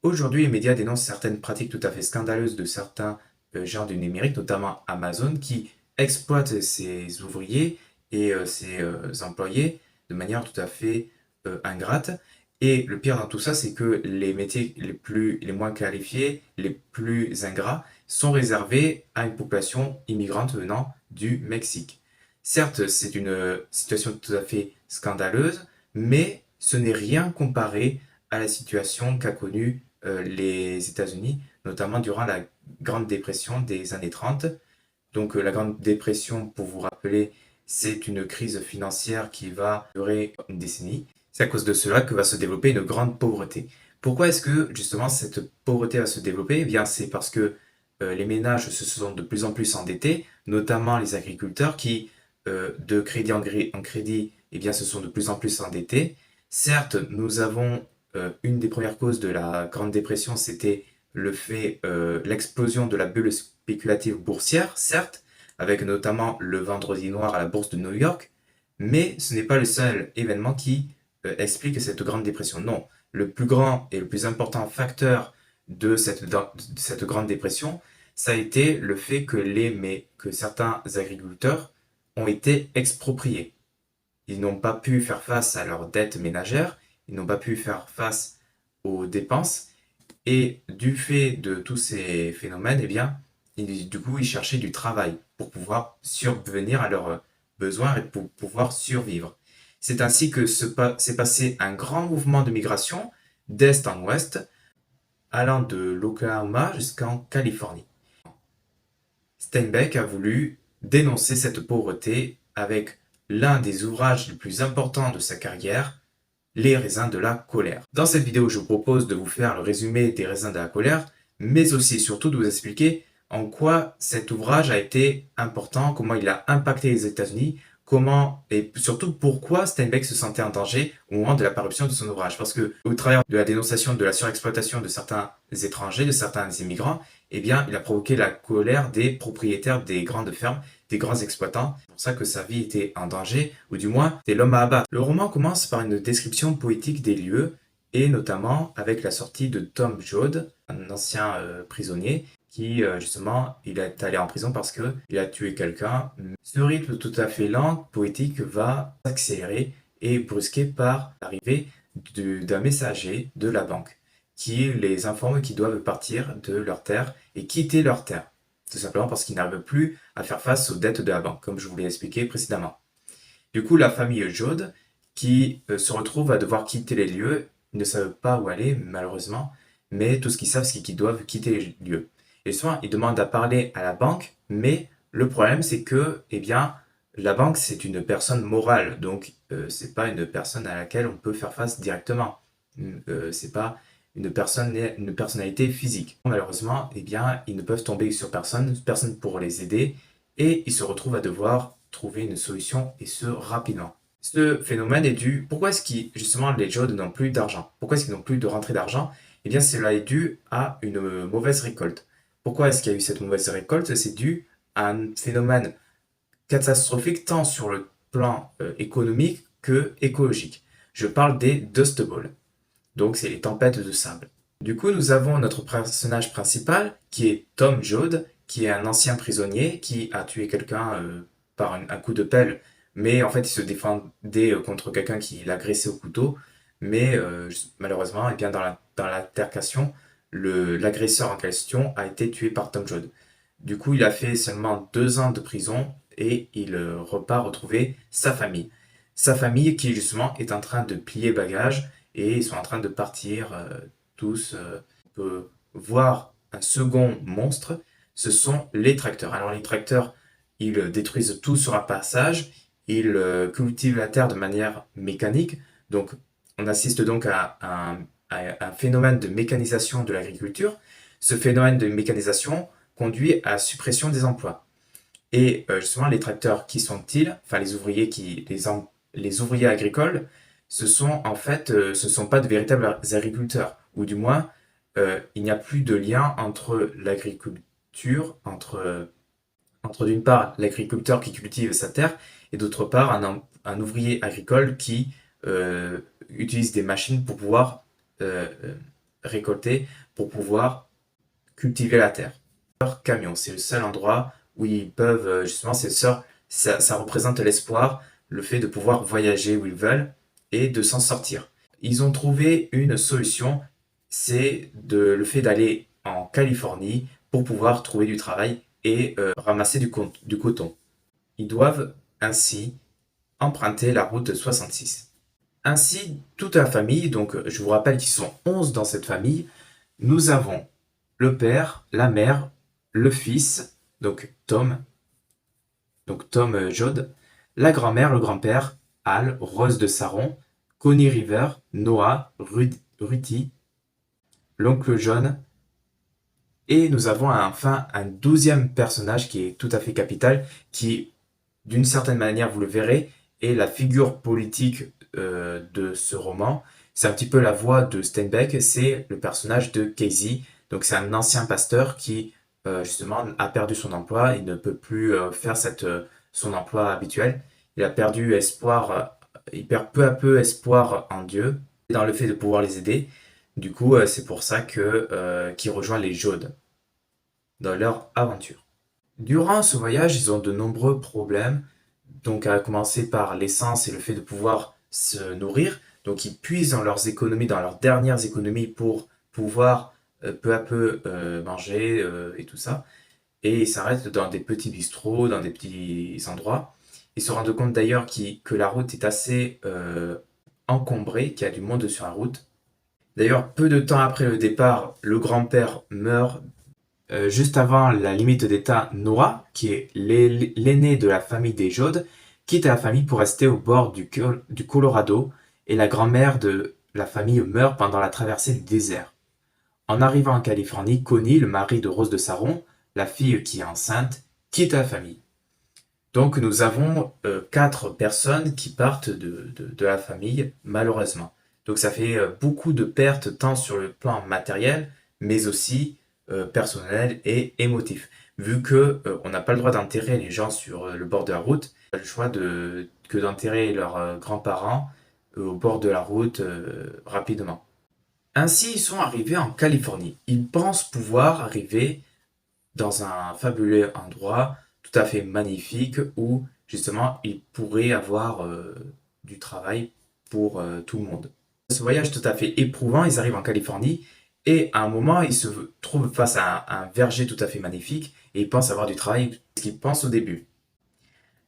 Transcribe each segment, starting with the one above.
Aujourd'hui, les médias dénoncent certaines pratiques tout à fait scandaleuses de certains géants du numérique, notamment Amazon, qui exploitent ses ouvriers et ses employés de manière tout à fait ingrate. Et le pire dans tout ça, c'est que les métiers les moins qualifiés, les plus ingrats, sont réservés à une population immigrante venant du Mexique. Certes, c'est une situation tout à fait scandaleuse, mais ce n'est rien comparé à la situation qu'a connue les États-Unis, notamment durant la Grande Dépression des années 30. Donc la Grande Dépression, pour vous rappeler, c'est une crise financière qui va durer une décennie. C'est à cause de cela que va se développer une grande pauvreté. Pourquoi est-ce que justement cette pauvreté va se développer? Eh bien, c'est parce que les ménages se sont de plus en plus endettés, notamment les agriculteurs qui, de crédit en crédit, eh bien, se sont de plus en plus endettés. Certes, nous avons une des premières causes de la Grande Dépression, c'était l'explosion de la bulle spéculative boursière, certes, avec notamment le vendredi noir à la bourse de New York, mais ce n'est pas le seul événement qui explique cette Grande Dépression. Non, le plus grand et le plus important facteur de cette Grande Dépression, ça a été le fait que certains agriculteurs ont été expropriés. Ils n'ont pas pu faire face à leurs dettes ménagères, ils n'ont pas pu faire face aux dépenses, et du fait de tous ces phénomènes, eh bien, du coup, ils cherchaient du travail pour pouvoir subvenir à leurs besoins et pour pouvoir survivre. C'est ainsi que s'est passé un grand mouvement de migration d'est en ouest, allant de l'Oklahoma jusqu'en Californie. Steinbeck a voulu dénoncer cette pauvreté avec l'un des ouvrages les plus importants de sa carrière, Les raisins de la colère. Dans cette vidéo, je vous propose de vous faire le résumé des raisins de la colère, mais aussi et surtout de vous expliquer en quoi cet ouvrage a été important, comment il a impacté les États-Unis, comment et surtout pourquoi Steinbeck se sentait en danger au moment de la parution de son ouvrage. Parce que au travers de la dénonciation de la surexploitation de certains étrangers, de certains immigrants, eh bien, il a provoqué la colère des propriétaires des grandes fermes, des grands exploitants. C'est pour ça que sa vie était en danger, ou du moins, c'était l'homme à abattre. Le roman commence par une description poétique des lieux, et notamment avec la sortie de Tom Joad, un ancien prisonnier, qui justement, il est allé en prison parce qu'il a tué quelqu'un. Ce rythme tout à fait lent, poétique, va s'accélérer et brusqué par l'arrivée d'un messager de la banque qui les informe qu'ils doivent partir de leur terre et quitter leur terre. Tout simplement parce qu'ils n'arrivent plus à faire face aux dettes de la banque, comme je vous l'ai expliqué précédemment. Du coup, la famille Jode, qui se retrouve à devoir quitter les lieux, ne savent pas où aller, malheureusement, mais tout ce qu'ils savent, c'est qu'ils doivent quitter les lieux. Et souvent, ils demandent à parler à la banque, mais le problème, c'est que, eh bien, la banque, c'est une personne morale, donc c'est pas une personne à laquelle on peut faire face directement. C'est pas une personnalité physique. Malheureusement, eh bien, ils ne peuvent tomber sur personne, personne pour les aider, et ils se retrouvent à devoir trouver une solution, et ce, rapidement. Ce phénomène est dû... Pourquoi est-ce que, justement, les Jodes n'ont plus d'argent? Pourquoi est-ce qu'ils n'ont plus de rentrée d'argent? Eh bien, cela est dû à une mauvaise récolte. Pourquoi est-ce qu'il y a eu cette mauvaise récolte? C'est dû à un phénomène catastrophique tant sur le plan économique que écologique. Je parle des Dust Bowl. Donc, c'est les tempêtes de sable. Du coup, nous avons notre personnage principal, qui est Tom Joad, qui est un ancien prisonnier qui a tué quelqu'un par un coup de pelle, mais en fait, il se défendait contre quelqu'un qui l'agressait au couteau. Mais malheureusement, eh bien, dans l'altercation, l'agresseur en question a été tué par Tom Joad. Du coup, il a fait seulement 2 ans de prison et il repart retrouver sa famille. Sa famille qui, justement, est en train de plier bagages et ils sont en train de partir tous. On peut voir un second monstre, ce sont les tracteurs. Alors les tracteurs, ils détruisent tout sur un passage, ils cultivent la terre de manière mécanique, donc on assiste donc à un phénomène de mécanisation de l'agriculture. Ce phénomène de mécanisation conduit à la suppression des emplois. Et justement, les tracteurs, qui sont-ils? Enfin, les ouvriers agricoles, ce sont en fait, ce ne sont pas de véritables agriculteurs, ou du moins, il n'y a plus de lien entre l'agriculture, entre d'une part l'agriculteur qui cultive sa terre, et d'autre part un ouvrier agricole qui utilise des machines pour pouvoir récolter pour pouvoir cultiver la terre. Leur camion, c'est le seul endroit où ils peuvent, justement, ça représente l'espoir, le fait de pouvoir voyager où ils veulent et de s'en sortir. Ils ont trouvé une solution, c'est le fait d'aller en Californie pour pouvoir trouver du travail et ramasser du coton. Ils doivent ainsi emprunter la route 66. Ainsi, toute la famille, donc je vous rappelle qu'ils sont 11 dans cette famille, nous avons le père, la mère, le fils, donc Tom Joad, la grand-mère, le grand-père, Al, Rose de Saron, Connie River, Noah, Ruthie, l'oncle John, et nous avons enfin un 12e personnage qui est tout à fait capital, qui, d'une certaine manière, vous le verrez, est la figure politique de ce roman. C'est un petit peu la voix de Steinbeck, c'est le personnage de Casey. Donc c'est un ancien pasteur qui, justement, a perdu son emploi, il ne peut plus faire son emploi habituel. Il a perdu espoir, il perd peu à peu espoir en Dieu, et dans le fait de pouvoir les aider. Du coup, c'est pour ça qu'il rejoint les Joad dans leur aventure. Durant ce voyage, ils ont de nombreux problèmes, donc à commencer par l'essence et le fait de pouvoir se nourrir. Donc ils puisent dans leurs économies, dans leurs dernières économies pour pouvoir peu à peu manger et tout ça. Et ils s'arrêtent dans des petits bistrots, dans des petits endroits. Ils se rendent compte d'ailleurs que la route est assez encombrée, qu'il y a du monde sur la route. D'ailleurs, peu de temps après le départ, le grand-père meurt. Juste avant la limite d'état, Noah, qui est l'aîné de la famille des Joad, quitte la famille pour rester au bord du Colorado, et la grand-mère de la famille meurt pendant la traversée du désert. En arrivant en Californie, Connie, le mari de Rose de Saron, la fille qui est enceinte, quitte la famille. Donc nous avons 4 personnes qui partent de la famille, malheureusement. Donc ça fait beaucoup de pertes, tant sur le plan matériel, mais aussi personnel et émotif. Vu que on n'a pas le droit d'enterrer les gens sur le bord de la route, on a le choix que d'enterrer leurs grands-parents au bord de la route rapidement. Ainsi, ils sont arrivés en Californie. Ils pensent pouvoir arriver dans un fabuleux endroit tout à fait magnifique où justement ils pourraient avoir du travail pour tout le monde. Ce voyage tout à fait éprouvant, ils arrivent en Californie et à un moment ils se trouvent face à un verger tout à fait magnifique et ils pensent avoir du travail, ce qu'ils pensent au début.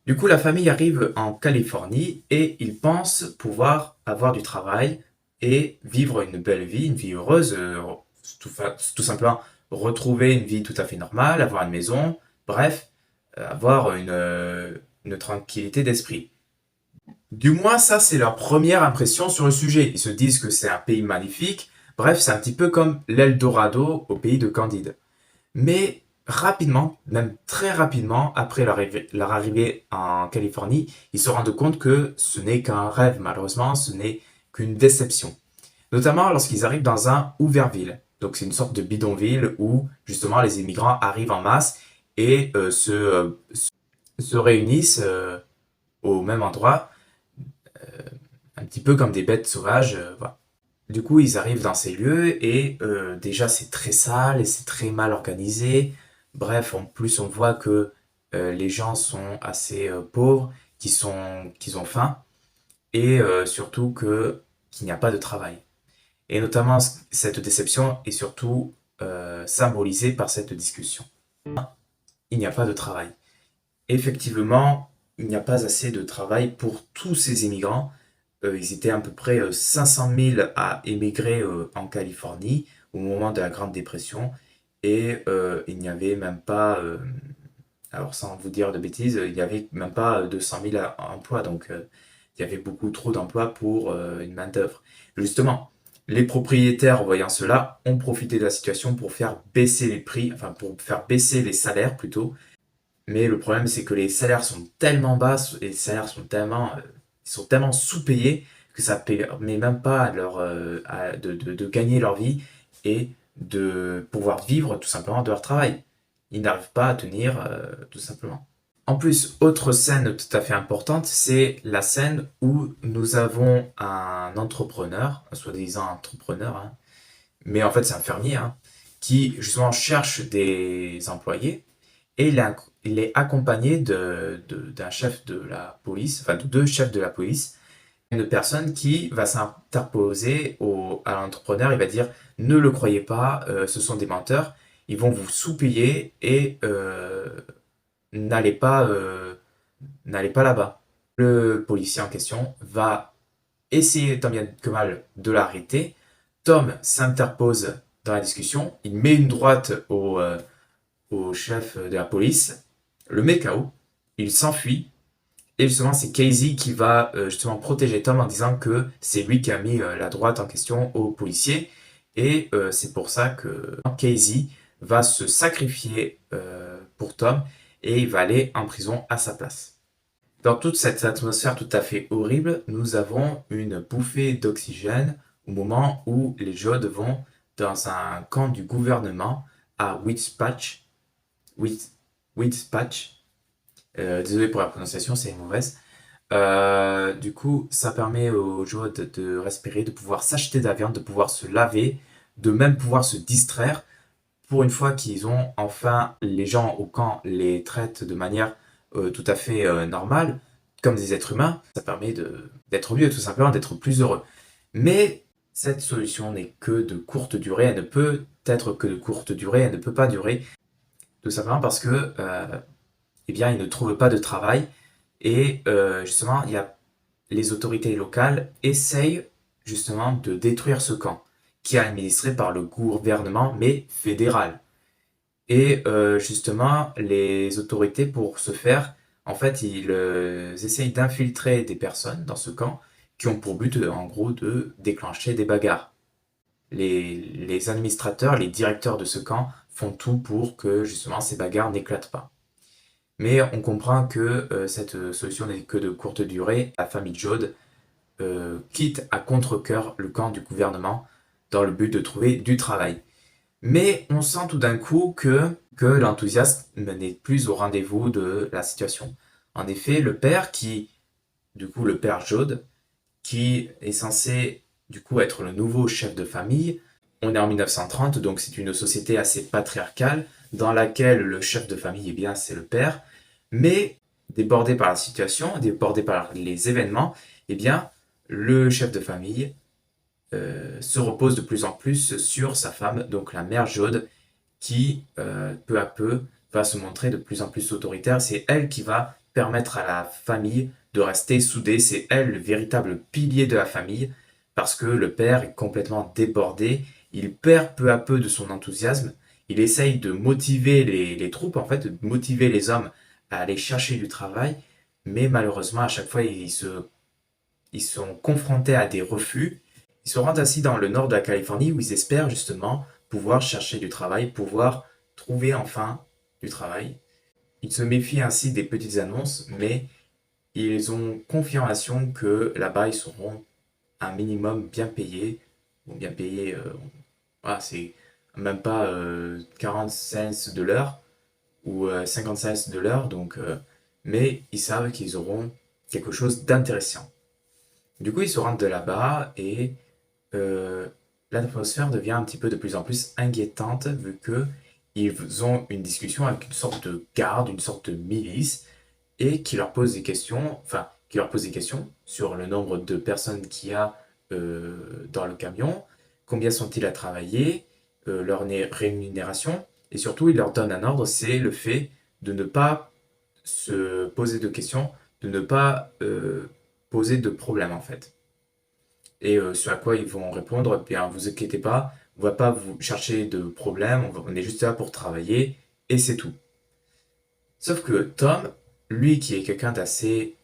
Du coup, la famille arrive en Californie et ils pensent pouvoir avoir du travail et vivre une belle vie, une vie heureuse, tout simplement retrouver une vie tout à fait normale, avoir une maison, bref, avoir une tranquillité d'esprit. Du moins, ça, c'est leur première impression sur le sujet. Ils se disent que c'est un pays magnifique. Bref, c'est un petit peu comme l'Eldorado au pays de Candide. Mais rapidement, même très rapidement, après leur arrivée en Californie, ils se rendent compte que ce n'est qu'un rêve, malheureusement, ce n'est qu'une déception. Notamment lorsqu'ils arrivent dans un Hooverville. Donc c'est une sorte de bidonville où justement les immigrants arrivent en masse et se réunissent au même endroit, un petit peu comme des bêtes sauvages. Voilà. Du coup, ils arrivent dans ces lieux et déjà c'est très sale et c'est très mal organisé. Bref, en plus on voit que les gens sont assez pauvres, qu'ils ont faim et surtout qu'il n'y a pas de travail. Et notamment cette déception est surtout symbolisée par cette discussion. Il n'y a pas de travail. Effectivement, il n'y a pas assez de travail pour tous ces immigrants. Ils étaient à peu près 500 000 à émigrer en Californie au moment de la Grande Dépression. Et il n'y avait même pas, alors sans vous dire de bêtises, il n'y avait même pas 200 000 emplois. Donc il y avait beaucoup trop d'emplois pour une main-d'œuvre. Justement, les propriétaires, voyant cela, ont profité de la situation pour faire baisser les prix, enfin pour faire baisser les salaires plutôt. Mais le problème, c'est que les salaires sont tellement bas, les salaires ils sont tellement sous-payés que ça permet même pas de gagner leur vie et de pouvoir vivre tout simplement de leur travail. Ils n'arrivent pas à tenir tout simplement. En plus, autre scène tout à fait importante, c'est la scène où nous avons un entrepreneur, un soi-disant entrepreneur, hein, mais en fait c'est un fermier, hein, qui justement cherche des employés et il est accompagné d'un chef de la police, enfin de deux chefs de la police, une personne qui va s'interposer à l'entrepreneur, il va dire ne le croyez pas, ce sont des menteurs, ils vont vous sous-payer et n'allez pas, n'allez pas là-bas. Le policier en question va essayer tant bien que mal de l'arrêter. Tom s'interpose dans la discussion, il met une droite au chef de la police, le met KO, il s'enfuit. Et justement, c'est Casey qui va justement protéger Tom en disant que c'est lui qui a mis la droite en question au policier. Et c'est pour ça que Casey va se sacrifier pour Tom et il va aller en prison à sa place. Dans toute cette atmosphère tout à fait horrible, nous avons une bouffée d'oxygène au moment où les Jodes vont dans un camp du gouvernement à Whitspatch. Whitspatch. Désolé pour la prononciation, c'est mauvaise. Du coup, ça permet aux Jodes de respirer, de pouvoir s'acheter de la viande, de pouvoir se laver, de même pouvoir se distraire. Pour une fois qu'ils ont enfin les gens au camp les traitent de manière tout à fait normale, comme des êtres humains, ça permet d'être mieux, tout simplement, d'être plus heureux. Mais cette solution n'est que de courte durée, elle ne peut être que de courte durée, elle ne peut pas durer, tout simplement parce que eh bien, ils ne trouvent pas de travail et justement, les autorités locales essayent justement de détruire ce camp, qui est administré par le gouvernement, mais fédéral. Et justement, les autorités, pour ce faire, en fait, ils essayent d'infiltrer des personnes dans ce camp qui ont pour but, en gros, de déclencher des bagarres. Les administrateurs, les directeurs de ce camp font tout pour que justement ces bagarres n'éclatent pas. Mais on comprend que cette solution n'est que de courte durée. La famille Jode quitte à contre-cœur le camp du gouvernement dans le but de trouver du travail. Mais on sent tout d'un coup que l'enthousiasme n'est plus au rendez-vous de la situation. En effet, le père Jode, qui est censé du coup être le nouveau chef de famille, on est en 1930, donc c'est une société assez patriarcale dans laquelle le chef de famille, eh bien, c'est le père, mais débordé par la situation, débordé par les événements, eh bien, le chef de famille se repose de plus en plus sur sa femme, donc la mère Jode, qui peu à peu va se montrer de plus en plus autoritaire. C'est elle qui va permettre à la famille de rester soudée. C'est elle le véritable pilier de la famille parce que le père est complètement débordé. Il perd peu à peu de son enthousiasme. Il essaye de motiver les troupes, en fait, de motiver les hommes à aller chercher du travail. Mais malheureusement, à chaque fois, ils sont confrontés à des refus. Ils se rendent ainsi dans le nord de la Californie où ils espèrent justement pouvoir chercher du travail, pouvoir trouver enfin du travail. Ils se méfient ainsi des petites annonces, mais ils ont confirmation que là-bas ils seront un minimum bien payés. Bon, bien payés, voilà, c'est même pas 40 cents de l'heure ou 50 cents de l'heure, donc, mais ils savent qu'ils auront quelque chose d'intéressant. Du coup, ils se rendent de là-bas et euh, l'atmosphère devient un petit peu de plus en plus inquiétante vu que ils ont une discussion avec une sorte de garde, une sorte de milice et qui leur pose des questions, enfin, qui leur pose des questions sur le nombre de personnes qu'il y a dans le camion, combien sont-ils à travailler, leur rémunération et surtout, ils leur donnent un ordre, c'est le fait de ne pas se poser de questions, de ne pas poser de problèmes en fait. Et ce à quoi ils vont répondre, eh bien, vous inquiétez pas, on va pas vous chercher de problème, on est juste là pour travailler, et c'est tout. Sauf que Tom, lui qui est quelqu'un d'assez,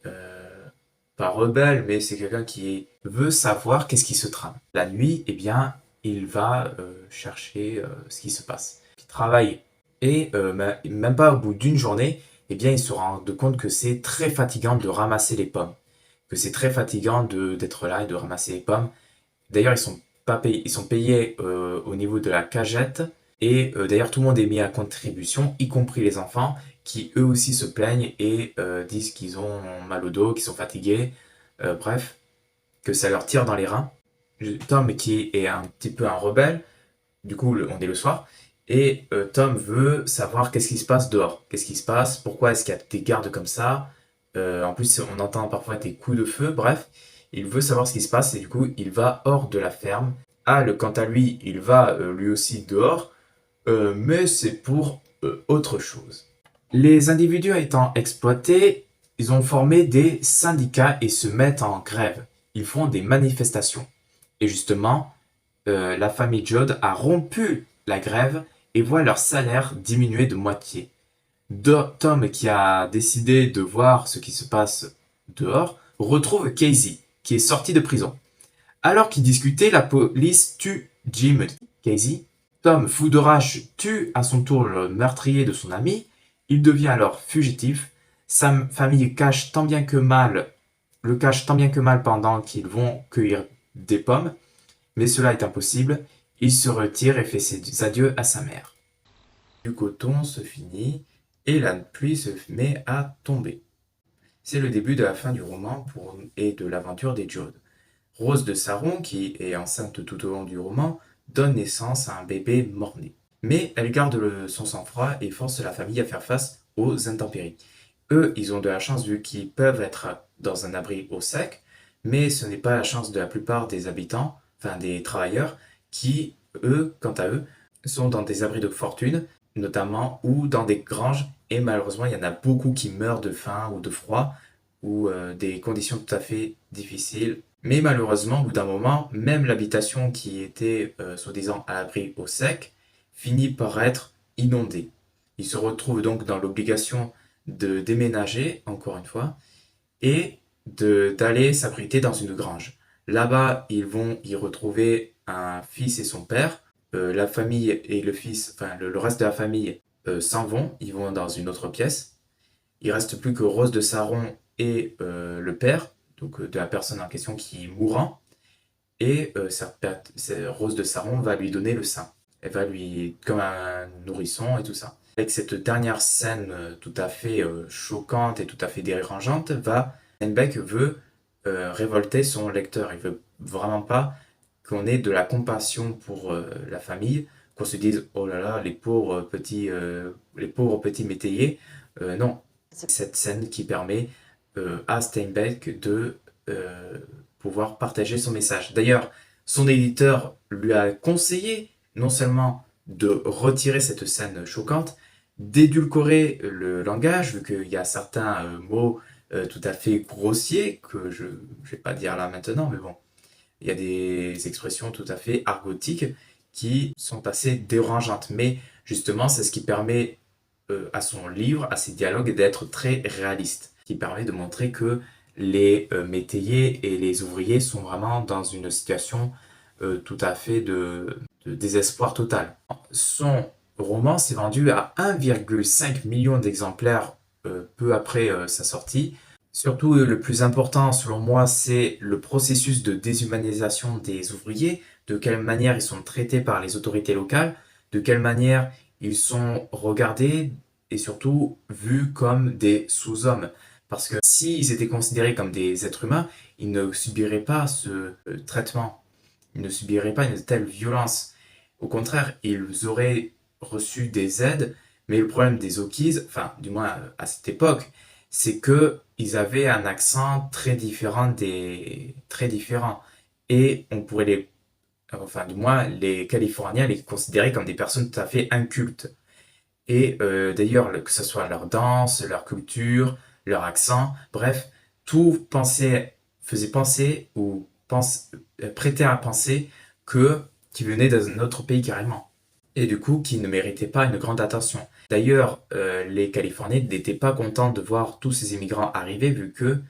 pas rebelle, mais c'est quelqu'un qui veut savoir qu'est-ce qui se trame. La nuit, eh bien, il va chercher ce qui se passe. Il travaille, et même pas au bout d'une journée, eh bien, il se rend compte que c'est très fatigant de ramasser les pommes. Que c'est très fatigant d'être là et de ramasser les pommes. D'ailleurs, ils sont pas payés, ils sont payés au niveau de la cagette. Et d'ailleurs, tout le monde est mis à contribution, y compris les enfants, qui eux aussi se plaignent et disent qu'ils ont mal au dos, qu'ils sont fatigués. Bref, que ça leur tire dans les reins. Tom, qui est un petit peu un rebelle, Du coup, on est le soir. Et Tom veut savoir qu'est-ce qui se passe dehors. Qu'est-ce qui se passe? Pourquoi est-ce qu'il y a des gardes comme ça? En plus, on entend parfois des coups de feu. Bref, il veut savoir ce qui se passe et du coup, il va hors de la ferme. Hal, quant à lui, il va lui aussi dehors, mais c'est pour autre chose. Les individus étant exploités, ils ont formé des syndicats et se mettent en grève. Ils font des manifestations. Et justement, la famille Joad a rompu la grève et voit leur salaire diminuer de moitié. Tom, qui a décidé de voir ce qui se passe dehors, retrouve Casey, qui est sorti de prison. Alors qu'ils discutaient, la police tue Jim Casey. Tom, fou de rage, tue à son tour le meurtrier de son ami. Il devient alors fugitif. Sa famille le cache tant bien que mal pendant qu'ils vont cueillir des pommes. Mais cela est impossible. Il se retire et fait ses adieux à sa mère. Du coton se finit et la pluie se met à tomber. C'est le début de la fin du roman et de l'aventure des Joad. Rose de Saron, qui est enceinte tout au long du roman, donne naissance à un bébé mort-né. Mais elle garde son sang-froid et force la famille à faire face aux intempéries. Eux, ils ont de la chance vu qu'ils peuvent être dans un abri au sec, mais ce n'est pas la chance de la plupart des habitants, enfin des travailleurs, qui, eux, quant à eux, sont dans des abris de fortune, notamment, ou dans des granges, et malheureusement, il y en a beaucoup qui meurent de faim ou de froid, ou des conditions tout à fait difficiles. Mais malheureusement, au bout d'un moment, même l'habitation qui était soi-disant à l'abri au sec finit par être inondée. Ils se retrouvent donc dans l'obligation de déménager, encore une fois, et d'aller s'abriter dans une grange. Là-bas, ils vont y retrouver un fils et son père. La famille et le fils, enfin le reste de la famille s'en vont, ils vont dans une autre pièce. Il reste plus que Rose de Saron et le père, donc de la personne en question qui est mourant. Et Rose de Saron va lui donner le sein. Elle va lui, comme un nourrisson et tout ça. Avec cette dernière scène tout à fait choquante et tout à fait dérangeante, Steinbeck veut révolter son lecteur. Il veut vraiment pas qu'on ait de la compassion pour la famille, qu'on se dise oh là là les pauvres petits métayers. Non, c'est cette scène qui permet à Steinbeck de pouvoir partager son message. D'ailleurs, son éditeur lui a conseillé non seulement de retirer cette scène choquante, d'édulcorer le langage, vu qu'il y a certains mots tout à fait grossiers, que je ne vais pas dire là maintenant, mais bon, il y a des expressions tout à fait argotiques qui sont assez dérangeantes. Mais justement, c'est ce qui permet à son livre, à ses dialogues, d'être très réaliste, qui permet de montrer que les métayers et les ouvriers sont vraiment dans une situation tout à fait de désespoir total. Son roman s'est vendu à 1,5 million d'exemplaires peu après sa sortie. Surtout, le plus important, selon moi, c'est le processus de déshumanisation des ouvriers, de quelle manière ils sont traités par les autorités locales, de quelle manière ils sont regardés et surtout vus comme des sous-hommes. Parce que s'ils étaient considérés comme des êtres humains, ils ne subiraient pas ce traitement, ils ne subiraient pas une telle violence. Au contraire, ils auraient reçu des aides, mais le problème des Okies, enfin, du moins à cette époque, c'est que ils avaient un accent très différent très différent. Et on pourrait enfin, du moins, les Californiens les considéraient comme des personnes tout à fait incultes. Et d'ailleurs, que ce soit leur danse, leur culture, leur accent, bref, tout faisait penser ou prêtait à penser qu'ils venaient d'un autre pays carrément. Et du coup, qui ne méritaient pas une grande attention. D'ailleurs, les Californiens n'étaient pas contents de voir tous ces immigrants arriver vu que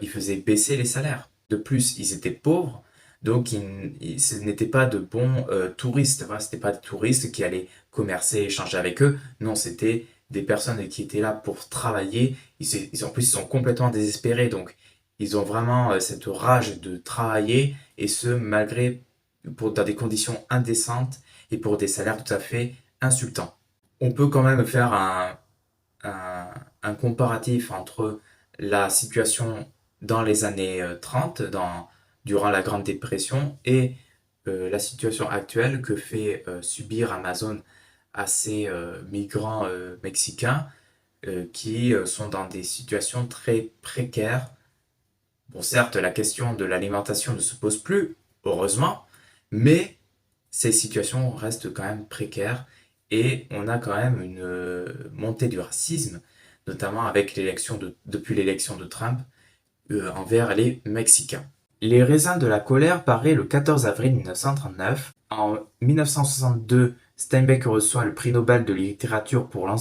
ils faisaient baisser les salaires. De plus, ils étaient pauvres, donc ce n'étaient pas de bons touristes. Voilà, ce n'étaient pas des touristes qui allaient commercer, échanger avec eux. Non, c'était des personnes qui étaient là pour travailler. En plus, ils sont complètement désespérés, donc ils ont vraiment cette rage de travailler, et ce, malgré, dans des conditions indécentes et pour des salaires tout à fait insultants. On peut quand même faire un comparatif entre la situation dans les années 30, durant la Grande Dépression, et la situation actuelle que fait subir Amazon à ces migrants mexicains qui sont dans des situations très précaires. Bon, certes, la question de l'alimentation ne se pose plus, heureusement, mais ces situations restent quand même précaires et on a quand même une montée du racisme, notamment avec depuis l'élection de Trump, envers les Mexicains. Les raisins de la colère paraît le 14 avril 1939. En 1962, Steinbeck reçoit le prix Nobel de littérature pour